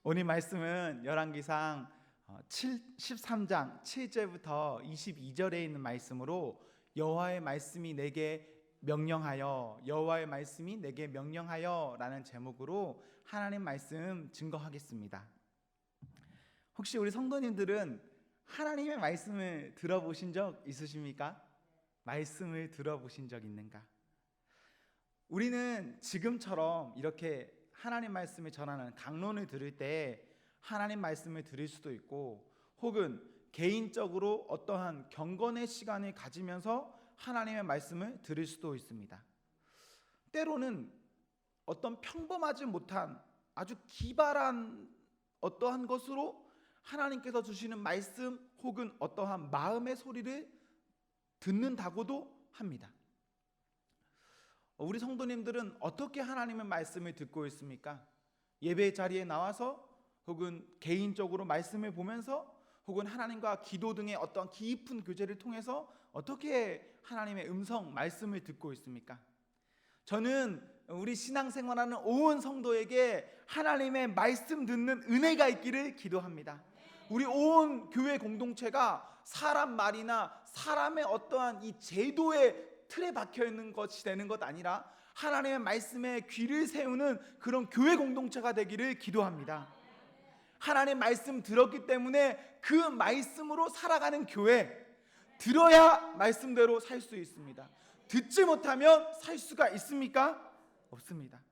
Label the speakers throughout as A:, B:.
A: 오늘 말씀은 열왕기상 13장 7절부터 22절에 있는 말씀으로 여호와의 말씀이 내게 명령하여 라는 제목으로 하나님 말씀 증거하겠습니다. 혹시 우리 성도님들은 하나님의 말씀을 들어보신 적 있으십니까? 말씀을 들어보신 적 있는가? 우리는 지금처럼 이렇게 하나님 말씀을 전하는 강론을 들을 때 하나님 말씀을 들을 수도 있고, 혹은 개인적으로 어떠한 경건의 시간을 가지면서 하나님의 말씀을 들을 수도 있습니다. 때로는 어떤 평범하지 못한 아주 기발한 어떠한 것으로 하나님께서 주시는 말씀 혹은 어떠한 마음의 소리를 듣는다고도 합니다. 우리 성도님들은 어떻게 하나님의 말씀을 듣고 있습니까? 예배 자리에 나와서, 혹은 개인적으로 말씀을 보면서, 혹은 하나님과 기도 등의 어떤 깊은 교제를 통해서 어떻게 하나님의 음성, 말씀을 듣고 있습니까? 저는 우리 신앙생활하는 온 성도에게 하나님의 말씀 듣는 은혜가 있기를 기도합니다. 우리 온 교회 공동체가 사람 말이나 사람의 어떠한 이 제도의 틀에 박혀 있는 것이 되는 것 아니라 하나님의 말씀에 귀를 세우는 그런 교회 공동체가 되기를 기도합니다. 하나님 말씀 들었기 때문에 그 말씀으로 살아가는 교회, 들어야 말씀대로 살 수 있습니다. 듣지 못하면 살 수가 있습니까? 없습니다.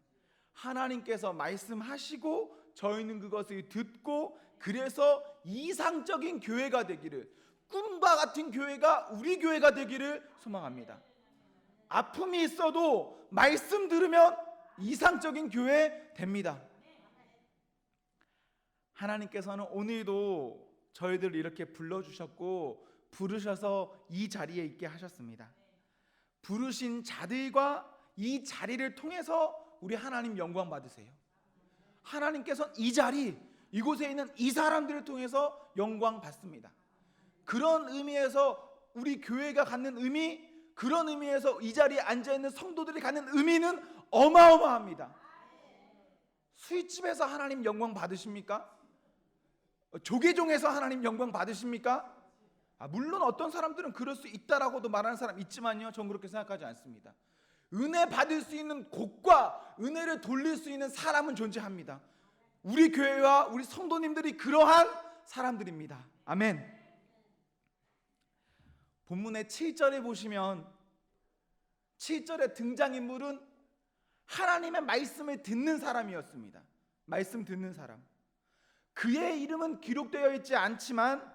A: 하나님께서 말씀하시고 저희는 그것을 듣고, 그래서 이상적인 교회가 되기를, 꿈과 같은 교회가 우리 교회가 되기를 소망합니다. 아픔이 있어도 말씀 들으면 이상적인 교회 됩니다. 하나님께서는 오늘도 저희들 이렇게 불러주셨고 부르셔서 이 자리에 있게 하셨습니다. 부르신 자들과 이 자리를 통해서 우리 하나님 영광 받으세요. 하나님께서는 이 자리, 이곳에 있는 이 사람들을 통해서 영광 받습니다. 그런 의미에서 우리 교회가 갖는 의미, 그런 의미에서 이 자리에 앉아있는 성도들이 갖는 의미는 어마어마합니다. 술집에서 하나님 영광 받으십니까? 조계종에서 하나님 영광 받으십니까? 물론 어떤 사람들은 그럴 수 있다라고도 말하는 사람 있지만요, 전 그렇게 생각하지 않습니다. 은혜 받을 수 있는 곳과 은혜를 돌릴 수 있는 사람은 존재합니다. 우리 교회와 우리 성도님들이 그러한 사람들입니다. 아멘. 본문의 7절에 보시면 7절의 등장인물은 하나님의 말씀을 듣는 사람이었습니다. 말씀 듣는 사람. 그의 이름은 기록되어 있지 않지만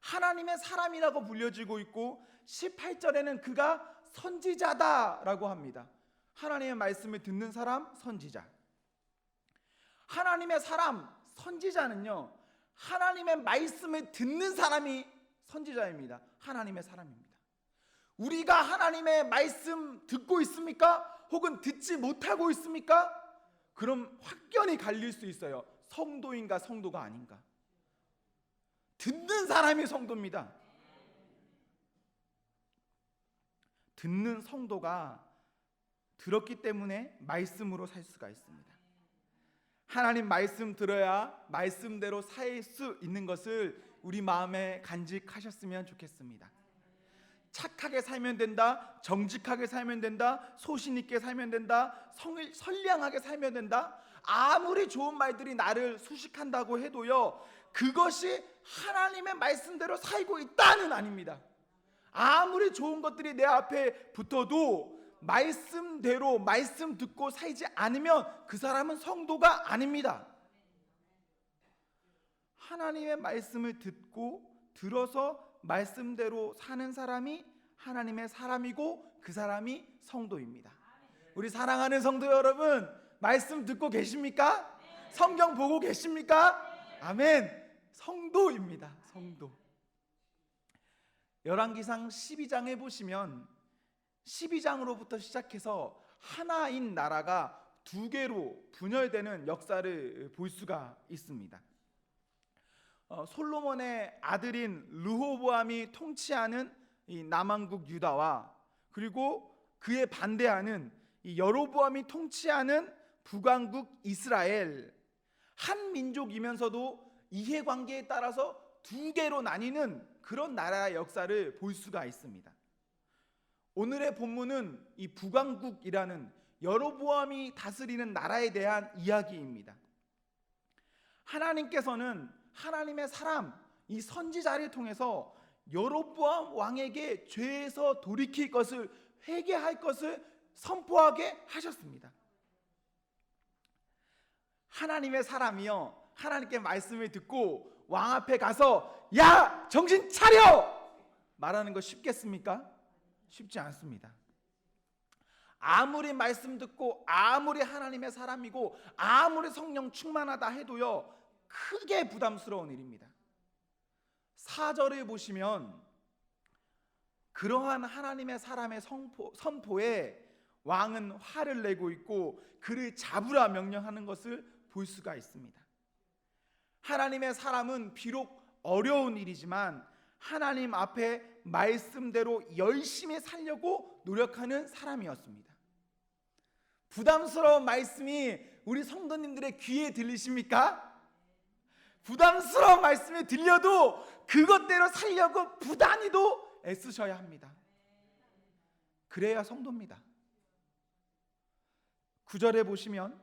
A: 하나님의 사람이라고 불려지고 있고, 18절에는 그가 선지자다라고 합니다. 하나님의 말씀을 듣는 사람, 선지자. 하나님의 사람, 선지자는요, 하나님의 말씀을 듣는 사람이 선지자입니다. 하나님의 사람입니다. 우리가 하나님의 말씀 듣고 있습니까? 혹은 듣지 못하고 있습니까? 그럼 확연히 갈릴 수 있어요. 성도인가 성도가 아닌가. 듣는 사람이 성도입니다. 듣는 성도가 들었기 때문에 말씀으로 살 수가 있습니다. 하나님 말씀 들어야 말씀대로 살 수 있는 것을 우리 마음에 간직하셨으면 좋겠습니다. 착하게 살면 된다, 정직하게 살면 된다, 소신 있게 살면 된다, 선량하게 살면 된다. 아무리 좋은 말들이 나를 수식한다고 해도요, 그것이 하나님의 말씀대로 살고 있다는 아닙니다. 아무리 좋은 것들이 내 앞에 붙어도 말씀대로 말씀 듣고 살지 않으면 그 사람은 성도가 아닙니다. 하나님의 말씀을 듣고 들어서 말씀대로 사는 사람이 하나님의 사람이고, 그 사람이 성도입니다. 우리 사랑하는 성도 여러분, 말씀 듣고 계십니까? 성경 보고 계십니까? 아멘. 성도입니다. 성도. 열왕기상 12장에 보시면 12장으로부터 시작해서 하나인 나라가 두 개로 분열되는 역사를 볼 수가 있습니다. 솔로몬의 아들인 르호보암이 통치하는 이 남왕국 유다와, 그리고 그에 반대하는 이 여로보암이 통치하는 북왕국 이스라엘, 한 민족이면서도 이해관계에 따라서 두 개로 나뉘는 그런 나라의 역사를 볼 수가 있습니다. 오늘의 본문은 이 북왕국이라는 여로보암이 다스리는 나라에 대한 이야기입니다. 하나님께서는 하나님의 사람, 이 선지자를 통해서 여로보암 왕에게 죄에서 돌이킬 것을, 회개할 것을 선포하게 하셨습니다. 하나님의 사람이요, 하나님께 말씀을 듣고 왕 앞에 가서 야, 정신 차려! 말하는 거 쉽겠습니까? 쉽지 않습니다. 아무리 말씀 듣고 아무리 하나님의 사람이고 아무리 성령 충만하다 해도요, 크게 부담스러운 일입니다. 4절을 보시면 그러한 하나님의 사람의 선포에 왕은 화를 내고 있고 그를 잡으라 명령하는 것을 볼 수가 있습니다. 하나님의 사람은 비록 어려운 일이지만 하나님 앞에 말씀대로 열심히 살려고 노력하는 사람이었습니다. 부담스러운 말씀이 우리 성도님들의 귀에 들리십니까? 부담스러운 말씀이 들려도 그것대로 살려고 부단히도 애쓰셔야 합니다. 그래야 성도입니다. 9절에 보시면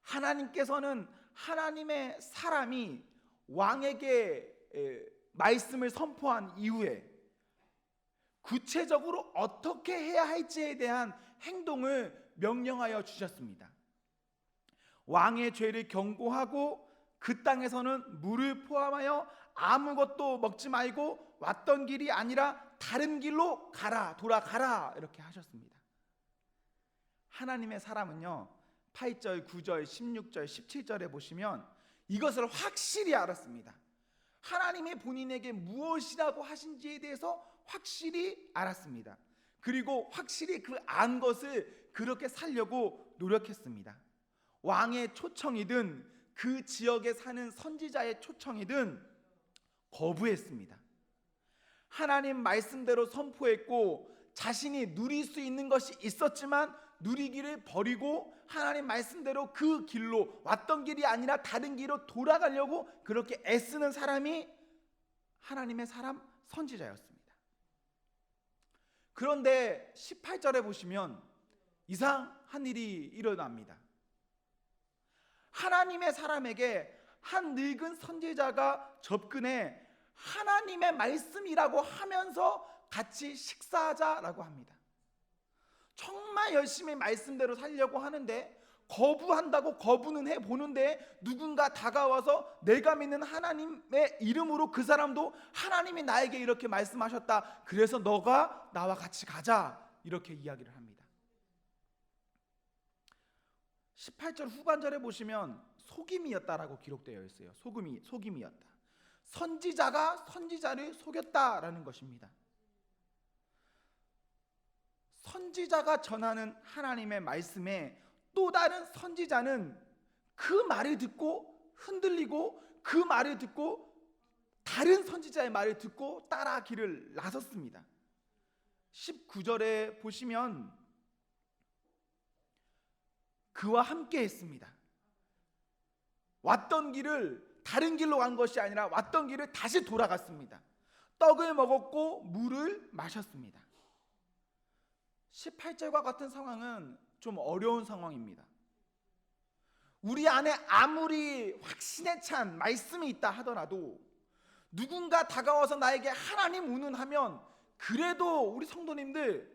A: 하나님께서는 하나님의 사람이 왕에게 말씀을 선포한 이후에 구체적으로 어떻게 해야 할지에 대한 행동을 명령하여 주셨습니다. 왕의 죄를 경고하고 그 땅에서는 물을 포함하여 아무것도 먹지 말고 왔던 길이 아니라 다른 길로 가라, 돌아가라 이렇게 하셨습니다. 하나님의 사람은요, 8절, 9절, 16절, 17절에 보시면 이것을 확실히 알았습니다. 하나님이 본인에게 무엇이라고 하신지에 대해서 확실히 알았습니다. 그리고 확실히 그 안 것을 그렇게 살려고 노력했습니다. 왕의 초청이든 그 지역에 사는 선지자의 초청이든 거부했습니다. 하나님 말씀대로 선포했고 자신이 누릴 수 있는 것이 있었지만 누리기를 버리고 하나님 말씀대로 그 길로, 왔던 길이 아니라 다른 길로 돌아가려고 그렇게 애쓰는 사람이 하나님의 사람 선지자였습니다. 그런데 18절에 보시면 이상한 일이 일어납니다. 하나님의 사람에게 한 늙은 선지자가 접근해 하나님의 말씀이라고 하면서 같이 식사하자라고 합니다. 정말 열심히 말씀대로 살려고 하는데 거부한다고 거부는 해보는데 누군가 다가와서 내가 믿는 하나님의 이름으로 그 사람도 하나님이 나에게 이렇게 말씀하셨다, 그래서 너가 나와 같이 가자, 이렇게 이야기를 합니다. 18절 후반절에 보시면 속임이었다라고 기록되어 있어요. 속임이었다. 선지자가 선지자를 속였다라는 것입니다. 선지자가 전하는 하나님의 말씀에 또 다른 선지자는 그 말을 듣고 흔들리고 그 말을 듣고 다른 선지자의 말을 듣고 따라 길을 나섰습니다. 19절에 보시면 그와 함께 했습니다. 왔던 길을 다른 길로 간 것이 아니라 왔던 길을 다시 돌아갔습니다. 떡을 먹었고 물을 마셨습니다. 18절과 같은 상황은 좀 어려운 상황입니다. 우리 안에 아무리 확신에 찬 말씀이 있다 하더라도 누군가 다가와서 나에게 하나님 운운하면 그래도 우리 성도님들,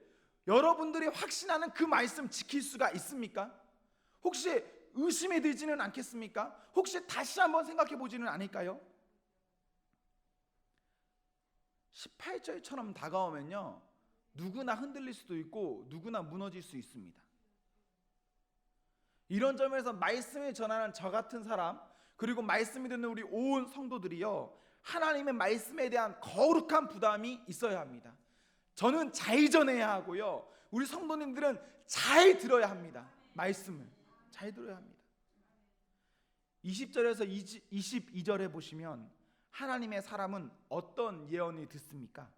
A: 여러분들이 확신하는 그 말씀 지킬 수가 있습니까? 혹시 의심이 들지는 않겠습니까? 혹시 다시 한번 생각해 보지는 않을까요? 18절처럼 다가오면요, 누구나 흔들릴 수도 있고 누구나 무너질 수 있습니다. 이런 점에서 말씀을 전하는 저 같은 사람, 그리고 말씀이 듣는 우리 온 성도들이요, 하나님의 말씀에 대한 거룩한 부담이 있어야 합니다. 저는 잘 전해야 하고요, 우리 성도님들은 잘 들어야 합니다. 말씀을 잘 들어야 합니다. 20절에서 22절에 보시면 하나님의 사람은 어떤 예언을 듣습니까?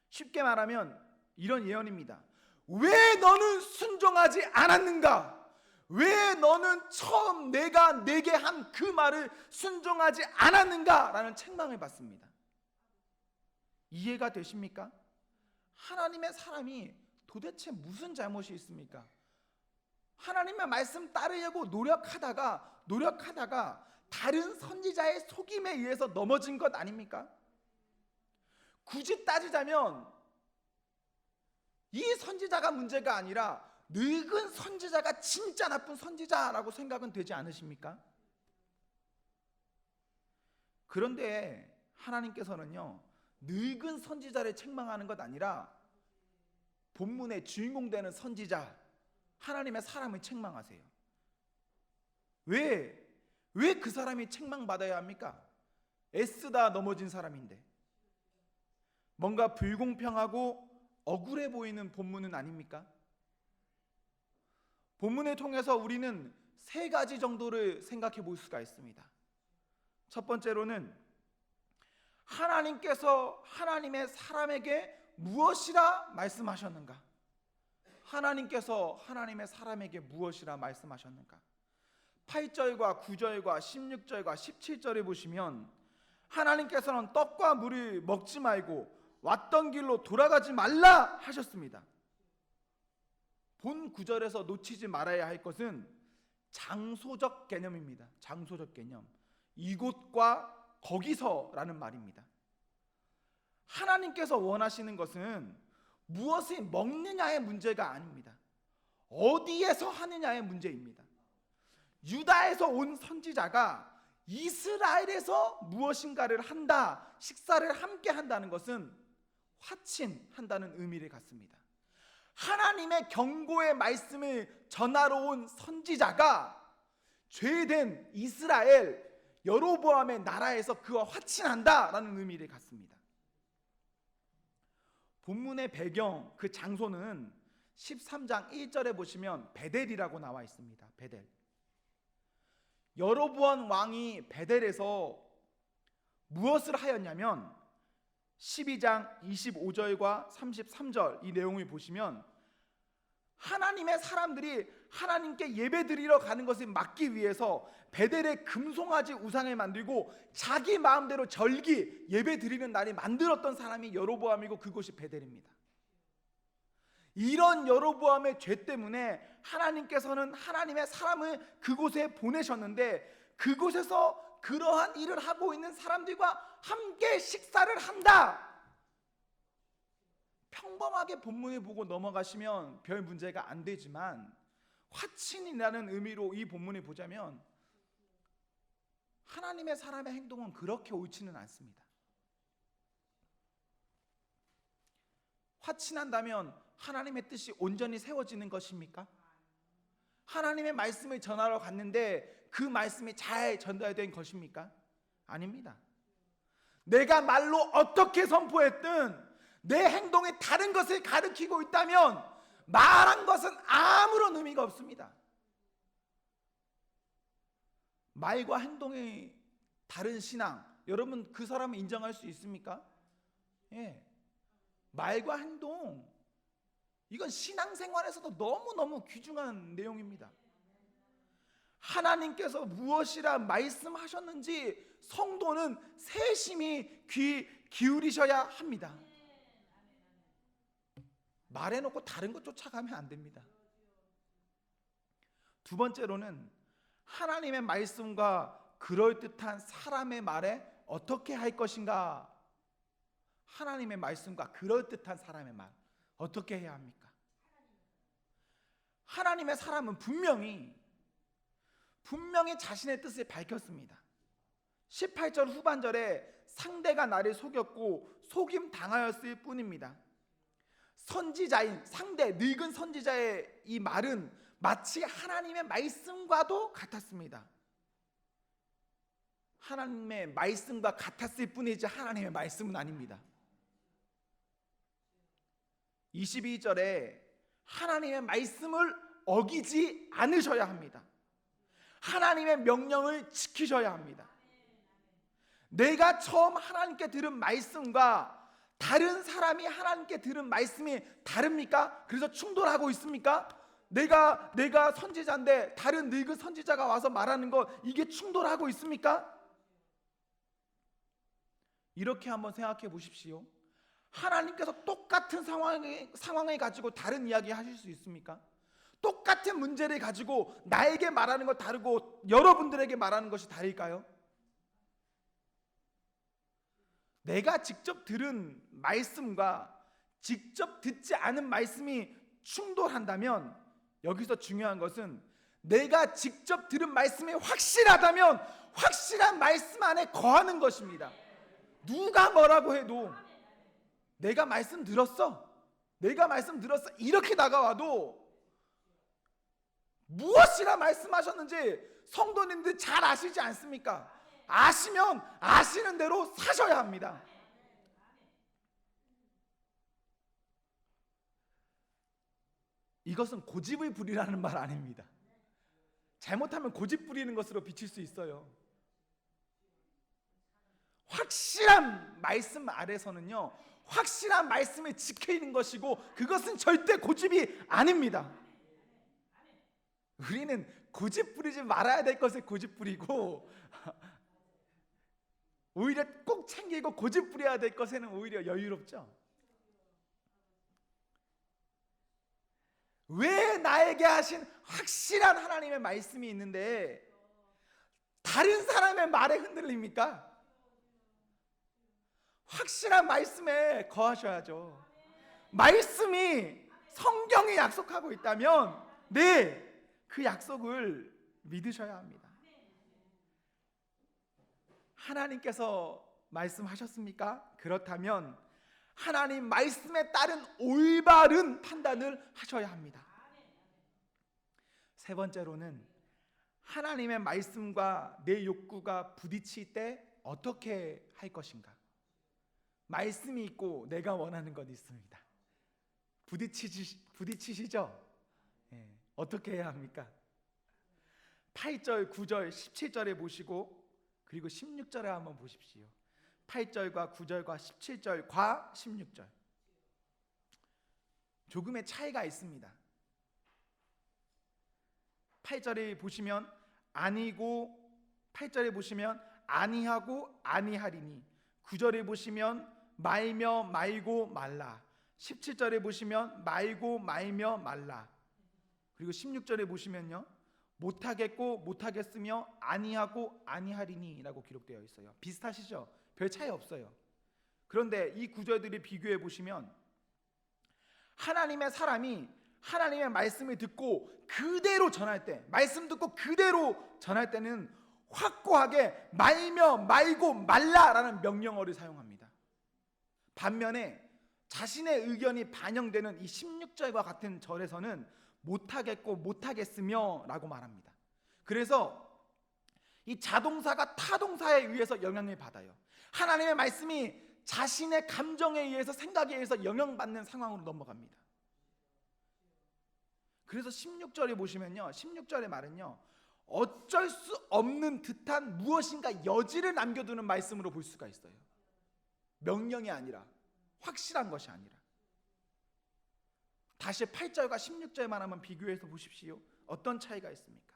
A: 쉽게 말하면 이런 예언입니다. 왜 너는 순종하지 않았는가? 왜 너는 처음 내가 내게 한 그 말을 순종하지 않았는가? 라는 책망을 받습니다. 이해가 되십니까? 하나님의 사람이 도대체 무슨 잘못이 있습니까? 하나님의 말씀 따르려고 노력하다가 다른 선지자의 속임에 의해서 넘어진 것 아닙니까? 굳이 따지자면 이 선지자가 문제가 아니라 늙은 선지자가 진짜 나쁜 선지자라고 생각은 되지 않으십니까? 그런데 하나님께서는요, 늙은 선지자를 책망하는 것 아니라 본문의 주인공 되는 선지자, 하나님의 사람을 책망하세요. 왜 그 사람이 책망받아야 합니까? 애쓰다 넘어진 사람인데. 뭔가 불공평하고 억울해 보이는 본문은 아닙니까? 본문을 통해서 우리는 세 가지 정도를 생각해 볼 수가 있습니다. 첫 번째로는 하나님께서 하나님의 사람에게 무엇이라 말씀하셨는가? 하나님께서 하나님의 사람에게 무엇이라 말씀하셨는가? 8절과 9절과 16절과 17절을 보시면 하나님께서는 떡과 물을 먹지 말고 왔던 길로 돌아가지 말라 하셨습니다. 본 구절에서 놓치지 말아야 할 것은 장소적 개념입니다. 장소적 개념. 이곳과 거기서라는 말입니다. 하나님께서 원하시는 것은 무엇을 먹느냐의 문제가 아닙니다. 어디에서 하느냐의 문제입니다. 유다에서 온 선지자가 이스라엘에서 무엇인가를 한다, 식사를 함께 한다는 것은 화친한다는 의미를 갖습니다. 하나님의 경고의 말씀을 전하러 온 선지자가 죄된 이스라엘 여로보암의 나라에서 그와 화친한다라는 의미를 갖습니다. 본문의 배경, 그 장소는 13장 1절에 보시면 베델이라고 나와 있습니다. 베델. 여로보암 왕이 베델에서 무엇을 하였냐면 12장 25절과 33절 이 내용을 보시면 하나님의 사람들이 하나님께 예배드리러 가는 것을 막기 위해서 베델에 금송아지 우상을 만들고 자기 마음대로 절기 예배드리는 날이 만들었던 사람이 여로보암이고 그곳이 베델입니다. 이런 여로보암의 죄 때문에 하나님께서는 하나님의 사람을 그곳에 보내셨는데 그곳에서 그러한 일을 하고 있는 사람들과 함께 식사를 한다. 평범하게 본문을 보고 넘어가시면 별 문제가 안 되지만 화친이라는 의미로 이 본문을 보자면 하나님의 사람의 행동은 그렇게 옳지는 않습니다. 화친한다면 하나님의 뜻이 온전히 세워지는 것입니까? 하나님의 말씀을 전하러 갔는데 그 말씀이 잘 전달된 것입니까? 아닙니다. 내가 말로 어떻게 선포했든 내 행동이 다른 것을 가리키고 있다면 말한 것은 아무런 의미가 없습니다. 말과 행동이 다른 신앙, 여러분 그 사람을 인정할 수 있습니까? 예. 말과 행동, 이건 신앙생활에서도 너무너무 귀중한 내용입니다. 하나님께서 무엇이라 말씀하셨는지 성도는 세심히 귀 기울이셔야 합니다. 말해놓고 다른 것 쫓아가면 안 됩니다. 두 번째로는 하나님의 말씀과 그럴듯한 사람의 말에 어떻게 할 것인가? 하나님의 말씀과 그럴듯한 사람의 말 어떻게 해야 합니까? 하나님의 사람은 분명히 자신의 뜻을 밝혔습니다. 18절 후반절에 상대가 나를 속였고 속임 당하였을 뿐입니다. 선지자인 상대 늙은 선지자의 이 말은 마치 하나님의 말씀과도 같았습니다. 하나님의 말씀과 같았을 뿐이지 하나님의 말씀은 아닙니다. 22절에 하나님의 말씀을 어기지 않으셔야 합니다. 하나님의 명령을 지키셔야 합니다. 내가 처음 하나님께 들은 말씀과 다른 사람이 하나님께 들은 말씀이 다릅니까? 그래서 충돌하고 있습니까? 내가 선지자인데 다른 늙은 선지자가 와서 말하는 거 이게 충돌하고 있습니까? 이렇게 한번 생각해 보십시오. 하나님께서 똑같은 상황을 가지고 다른 이야기 하실 수 있습니까? 똑같은 문제를 가지고 나에게 말하는 것 다르고 여러분들에게 말하는 것이 다를까요? 내가 직접 들은 말씀과 직접 듣지 않은 말씀이 충돌한다면 여기서 중요한 것은 내가 직접 들은 말씀이 확실하다면 확실한 말씀 안에 거하는 것입니다. 누가 뭐라고 해도 내가 말씀 들었어 이렇게 다가와도 무엇이라 말씀하셨는지 성도님들 잘 아시지 않습니까? 아시면 아시는 대로 사셔야 합니다. 이것은 고집을 부리라는 말 아닙니다. 잘못하면 고집 부리는 것으로 비칠 수 있어요. 확실한 말씀 아래서는요, 확실한 말씀을 지키는 것이고 그것은 절대 고집이 아닙니다. 우리는 고집 부리지 말아야 될 것을 고집 부리고 오히려 꼭 챙기고 고집 부려야 될 것에는 오히려 여유롭죠. 왜 나에게 하신 확실한 하나님의 말씀이 있는데 다른 사람의 말에 흔들립니까? 확실한 말씀에 거하셔야죠. 말씀이 성경이 약속하고 있다면 그 약속을 믿으셔야 합니다. 하나님께서 말씀하셨습니까? 그렇다면 하나님 말씀에 따른 올바른 판단을 하셔야 합니다. 세 번째로는 하나님의 말씀과 내 욕구가 부딪힐 때 어떻게 할 것인가? 말씀이 있고 내가 원하는 것 있습니다. 부딪히시죠? 어떻게 해야 합니까? 8절, 9절, 17절에 보시고 그리고 16절에 한번 보십시오. 8절과 9절과 17절과 16절 조금의 차이가 있습니다. 8절에 보시면 아니고 8절에 보시면 아니하고 아니하리니 9절에 보시면 말며 말고 말라 17절에 보시면 말고 말며 말라 그리고 16절에 보시면요 못하겠고 못하겠으며 아니하고 아니하리니 라고 기록되어 있어요. 비슷하시죠? 별 차이 없어요. 그런데 이 구절들을 비교해 보시면 하나님의 사람이 하나님의 말씀을 듣고 그대로 전할 때 말씀 듣고 그대로 전할 때는 확고하게 말며 말고 말라라는 명령어를 사용합니다. 반면에 자신의 의견이 반영되는 이 16절과 같은 절에서는 못하겠고 못하겠으며 라고 말합니다. 그래서 이 자동사가 타동사에 의해서 영향을 받아요. 하나님의 말씀이 자신의 감정에 의해서 생각에 의해서 영향받는 상황으로 넘어갑니다. 그래서 16절에 보시면요 16절의 말은요 어쩔 수 없는 듯한 무엇인가 여지를 남겨두는 말씀으로 볼 수가 있어요. 명령이 아니라 확실한 것이 아니라. 다시 8절과 16절만 한번 비교해서 보십시오. 어떤 차이가 있습니까?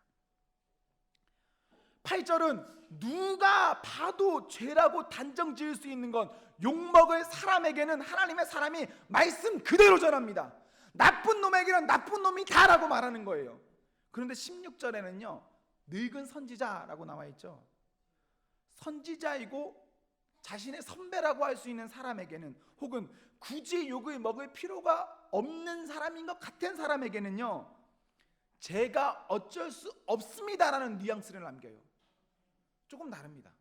A: 8절은 누가 봐도 죄라고 단정 지을 수 있는 건 욕먹을 사람에게는 하나님의 사람이 말씀 그대로 전합니다. 나쁜 놈에게는 나쁜 놈이다라고 말하는 거예요. 그런데 16절에는요 늙은 선지자라고 나와 있죠. 선지자이고 자신의 선배라고 할 수 있는 사람에게는 혹은 굳이 욕을 먹을 필요가 없는 사람인 것 같은 사람에게는요 제가 어쩔 수 없습니다라는 뉘앙스를 남겨요. 조금 다릅니다.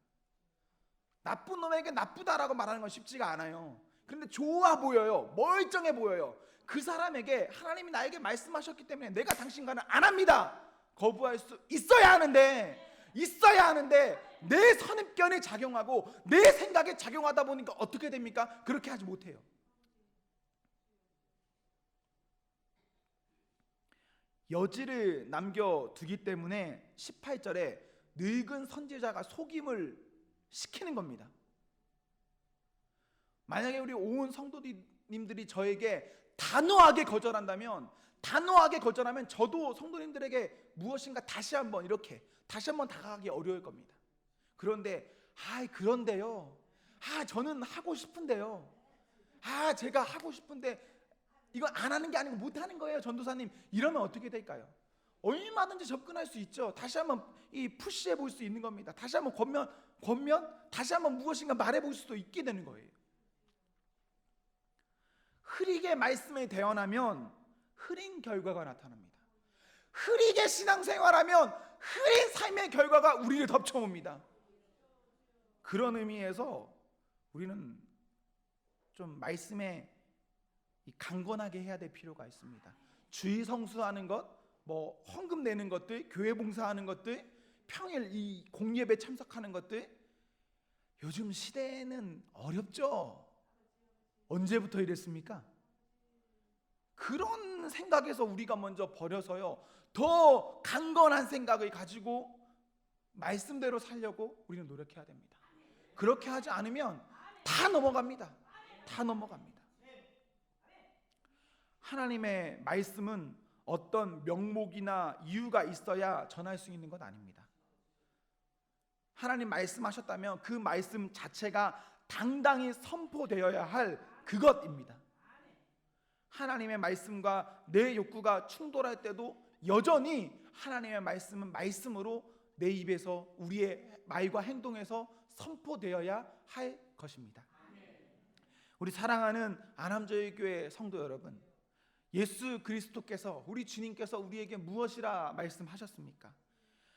A: 나쁜 놈에게 나쁘다라고 말하는 건 쉽지가 않아요. 그런데 좋아 보여요. 멀쩡해 보여요. 그 사람에게 하나님이 나에게 말씀하셨기 때문에 내가 당신과는 안 합니다. 거부할 수 있어야 하는데 내 선입견이 작용하고 내 생각에 작용하다 보니까 어떻게 됩니까? 그렇게 하지 못해요. 여지를 남겨두기 때문에 18절에 늙은 선지자가 속임을 시키는 겁니다. 만약에 우리 온 성도님들이 저에게 단호하게 거절한다면 단호하게 거절하면 저도 성도님들에게 무엇인가 다시 한번 다가가기 어려울 겁니다. 그런데 그런데요, 저는 하고 싶은데요, 제가 하고 싶은데 이건 안 하는 게 아니고 못 하는 거예요, 전도사님. 이러면 어떻게 될까요? 얼마든지 접근할 수 있죠. 다시 한번 푸시해 볼 수 있는 겁니다. 다시 한번 권면, 다시 한번 무엇인가 말해 볼 수도 있게 되는 거예요. 흐리게 말씀에 대언하면 흐린 결과가 나타납니다. 흐리게 신앙생활하면 흐린 삶의 결과가 우리를 덮쳐옵니다. 그런 의미에서 우리는 좀 말씀에 강건하게 해야 될 필요가 있습니다. 주의 성수하는 것, 헌금 내는 것들, 교회 봉사하는 것들, 평일 이 공예배 참석하는 것들, 요즘 시대에는 어렵죠. 언제부터 이랬습니까? 그런 생각에서 우리가 먼저 버려서요, 더 강건한 생각을 가지고 말씀대로 살려고 우리는 노력해야 됩니다. 그렇게 하지 않으면 다 넘어갑니다. 하나님의 말씀은 어떤 명목이나 이유가 있어야 전할 수 있는 것 아닙니다. 하나님 말씀하셨다면 그 말씀 자체가 당당히 선포되어야 할 그것입니다. 하나님의 말씀과 내 욕구가 충돌할 때도 여전히 하나님의 말씀은 말씀으로 내 입에서, 우리의 말과 행동에서 선포되어야 할 것입니다. 우리 사랑하는 안암저희교회 성도 여러분, 예수 그리스도께서, 우리 주님께서 우리에게 무엇이라 말씀하셨습니까?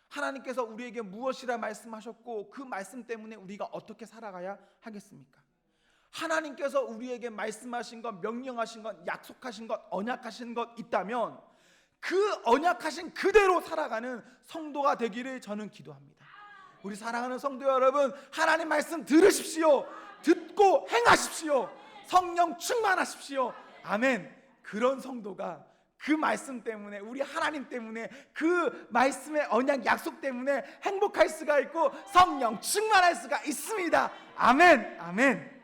A: 하나님께서 우리에게 무엇이라 말씀하셨고 그 말씀 때문에 우리가 어떻게 살아가야 하겠습니까? 하나님께서 우리에게 말씀하신 것, 명령하신 것, 약속하신 것, 언약하신 것 있다면 그 언약하신 그대로 살아가는 성도가 되기를 저는 기도합니다. 우리 사랑하는 성도 여러분, 하나님 말씀 들으십시오. 듣고 행하십시오. 성령 충만하십시오. 아멘. 그런 성도가 그 말씀 때문에, 우리 하나님 때문에, 그 말씀의 언약 약속 때문에 행복할 수가 있고 성령 충만할 수가 있습니다. 아멘.